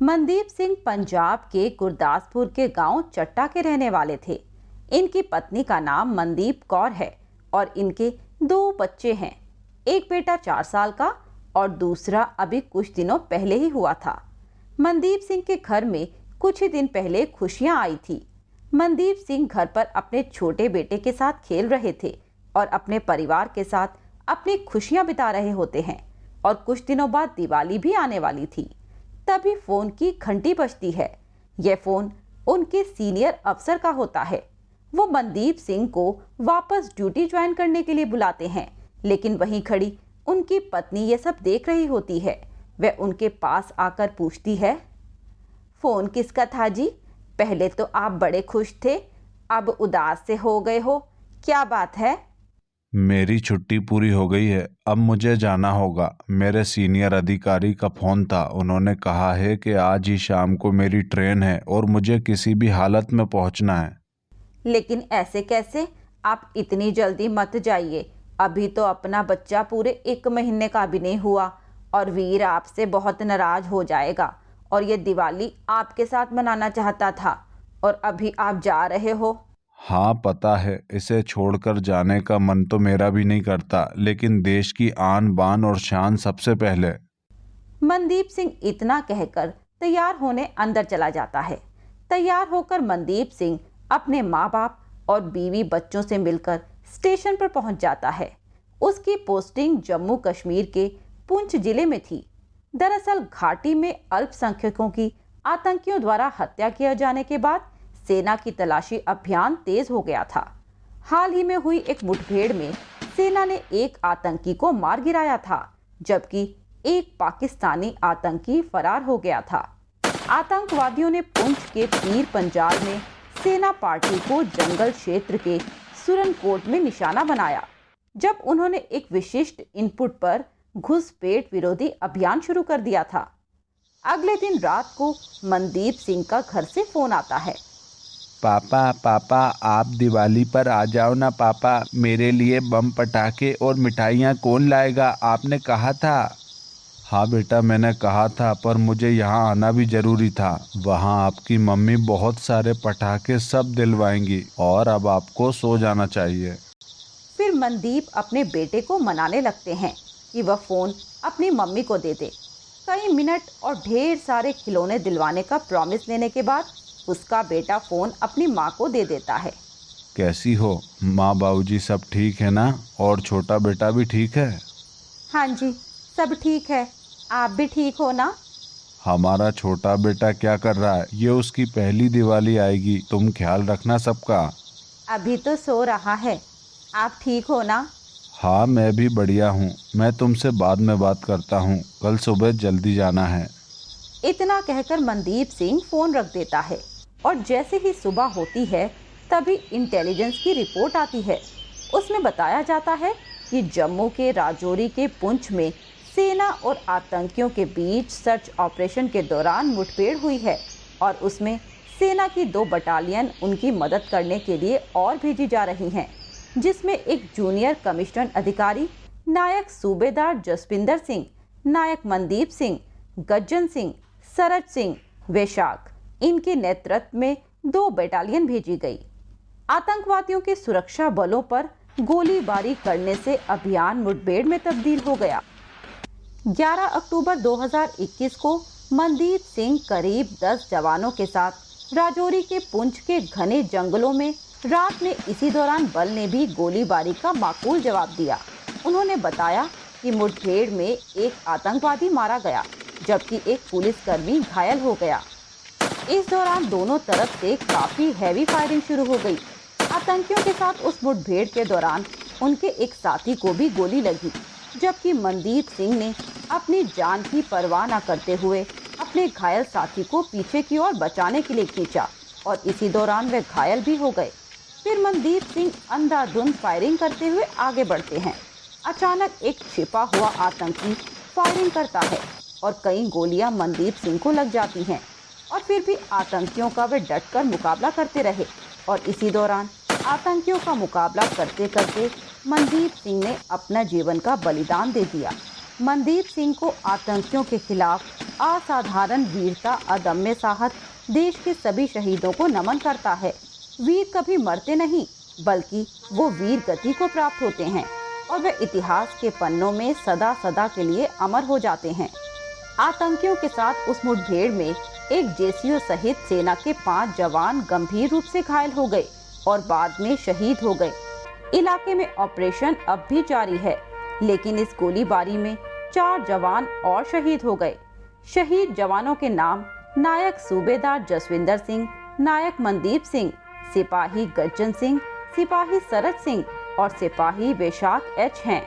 मनदीप सिंह पंजाब के गुरदासपुर के गांव चट्टा के रहने वाले थे। इनकी पत्नी का नाम मनदीप कौर है और इनके 2 बच्चे हैं। एक बेटा 4 साल का और दूसरा अभी कुछ दिनों पहले ही हुआ था। मनदीप सिंह के घर में कुछ ही दिन पहले खुशियां आई थी। मनदीप सिंह घर पर अपने छोटे बेटे के साथ खेल रहे थे और अपने परिवार के साथ अपनी खुशियां बिता रहे होते हैं और कुछ दिनों बाद दिवाली भी आने वाली थी। तभी फोन की घंटी बजती है। यह फोन उनके सीनियर अफसर का होता है। वो मनदीप सिंह को वापस ड्यूटी ज्वाइन करने के लिए बुलाते हैं, लेकिन वहीं खड़ी उनकी पत्नी ये सब देख रही होती है। वह उनके पास आकर पूछती है, फोन किसका था जी? पहले तो आप बड़े खुश थे, अब उदास से हो गए हो, क्या बात है? मेरी छुट्टी पूरी हो गई है, अब मुझे जाना होगा। मेरे सीनियर अधिकारी का फोन था, उन्होंने कहा है कि आज ही शाम को मेरी ट्रेन है और मुझे किसी भी हालत में पहुंचना है। लेकिन ऐसे कैसे? आप इतनी जल्दी मत जाइए, अभी तो अपना बच्चा पूरे 1 महीने का भी नहीं हुआ और वीर आपसे बहुत नाराज हो जाएगा और ये दिवाली आपके साथ मनाना चाहता था और अभी आप जा रहे हो। हाँ पता है, इसे छोड़कर जाने का मन तो मेरा भी नहीं करता, लेकिन देश की आन बान और शान सबसे पहले। मनदीप सिंह इतना कहकर तैयार होने अंदर चला जाता है। तैयार होकर मनदीप सिंह अपने माँ बाप और बीवी बच्चों से मिलकर स्टेशन पर पहुंच जाता है। उसकी पोस्टिंग जम्मू कश्मीर के पुंछ जिले में थी। दरअसल घाटी में अल्पसंख्यकों की आतंकियों द्वारा हत्या किए जाने के बाद सेना की तलाशी अभियान तेज हो गया था। हाल ही में हुई एक मुठभेड़ में सेना ने एक आतंकी को मार गिराया था, जबकि एक पाकिस्तानी आतंकी फरार हो गया था। आतंकवादियों ने पुंछ के पीर पंजाल में सेना पार्टी को जंगल क्षेत्र के सुरनकोट में निशाना बनाया, जब उन्होंने एक विशिष्ट इनपुट पर घुसपैठ विरोधी अभियान शुरू कर दिया था। अगले दिन रात को मनदीप सिंह का घर से फोन आता है। पापा पापा, आप दिवाली पर आ जाओ ना पापा, मेरे लिए बम पटाखे और मिठाइयाँ कौन लाएगा? आपने कहा था। हाँ बेटा, मैंने कहा था, पर मुझे यहाँ आना भी जरूरी था। वहाँ आपकी मम्मी बहुत सारे पटाखे सब दिलवाएंगी और अब आपको सो जाना चाहिए। फिर मनदीप अपने बेटे को मनाने लगते हैं कि वह फोन अपनी मम्मी को दे दे। कई मिनट और ढेर सारे खिलौने दिलवाने का प्रॉमिस लेने के बाद उसका बेटा फोन अपनी माँ को दे देता है। कैसी हो माँ? बाबूजी सब ठीक है ना? और छोटा बेटा भी ठीक है? हाँ जी, सब ठीक है। आप भी ठीक हो ना? हमारा छोटा बेटा क्या कर रहा है? ये उसकी पहली दिवाली आएगी, तुम ख्याल रखना सबका। अभी तो सो रहा है। आप ठीक हो ना? हाँ मैं भी बढ़िया हूँ। मैं तुमसे बाद में बात करता हूँ, कल सुबह जल्दी जाना है। इतना कहकर मनदीप सिंह फोन रख देता है और जैसे ही सुबह होती है तभी इंटेलिजेंस की रिपोर्ट आती है। उसमें बताया जाता है कि जम्मू के राजौरी के पुंछ में सेना और आतंकियों के बीच सर्च ऑपरेशन के दौरान मुठभेड़ हुई है और उसमें सेना की 2 बटालियन उनकी मदद करने के लिए और भेजी जा रही हैं, जिसमें एक जूनियर कमिश्नर अधिकारी नायक सूबेदार जसविंदर सिंह, नायक मनदीप सिंह, गज्जन सिंह, सरज सिंह, वैशाख, इनके नेतृत्व में 2 बटालियन भेजी गई। आतंकवादियों के सुरक्षा बलों पर गोलीबारी करने से अभियान मुठभेड़ में तब्दील हो गया। 11 अक्टूबर 2021 को मनदीप सिंह करीब 10 जवानों के साथ राजौरी के पुंछ के घने जंगलों में रात में इसी दौरान बल ने भी गोलीबारी का माकूल जवाब दिया। उन्होंने बताया कि मुठभेड़ में एक आतंकवादी मारा गया, जबकि एक पुलिसकर्मी घायल हो गया। इस दौरान दोनों तरफ से काफी हैवी फायरिंग शुरू हो गई। आतंकियों के साथ उस मुठभेड़ के दौरान उनके एक साथी को भी गोली लगी, जबकि मनदीप सिंह ने अपनी जान की परवाह न करते हुए अपने घायल साथी को पीछे की ओर बचाने के लिए खींचा और इसी दौरान वे घायल भी हो गए। फिर मनदीप सिंह अंधाधुंध फायरिंग करते हुए आगे बढ़ते हैं। अचानक एक छिपा हुआ आतंकी फायरिंग करता है और कई गोलियां मनदीप सिंह को लग जाती हैं और फिर भी आतंकियों का वे डटकर मुकाबला करते रहे और इसी दौरान आतंकियों का मुकाबला करते करते मनदीप सिंह ने अपना जीवन का बलिदान दे दिया। मनदीप सिंह को आतंकियों के खिलाफ असाधारण वीरता, अदम्य साहस देश के सभी शहीदों को नमन करता है। वीर कभी मरते नहीं, बल्कि वो वीर गति को प्राप्त होते हैं और वे इतिहास के पन्नों में सदा सदा के लिए अमर हो जाते हैं। आतंकियों के साथ उस मुठभेड़ में एक जेसीओ सहित सेना के 5 जवान गंभीर रूप से घायल हो गए और बाद में शहीद हो गए। इलाके में ऑपरेशन अब भी जारी है, लेकिन इस गोलीबारी में 4 जवान और शहीद हो गए। शहीद जवानों के नाम नायक सूबेदार जसविंदर सिंह, नायक मनदीप सिंह, सिपाही गज्जन सिंह, सिपाही सरत सिंह और सिपाही वैशाख एच हैं।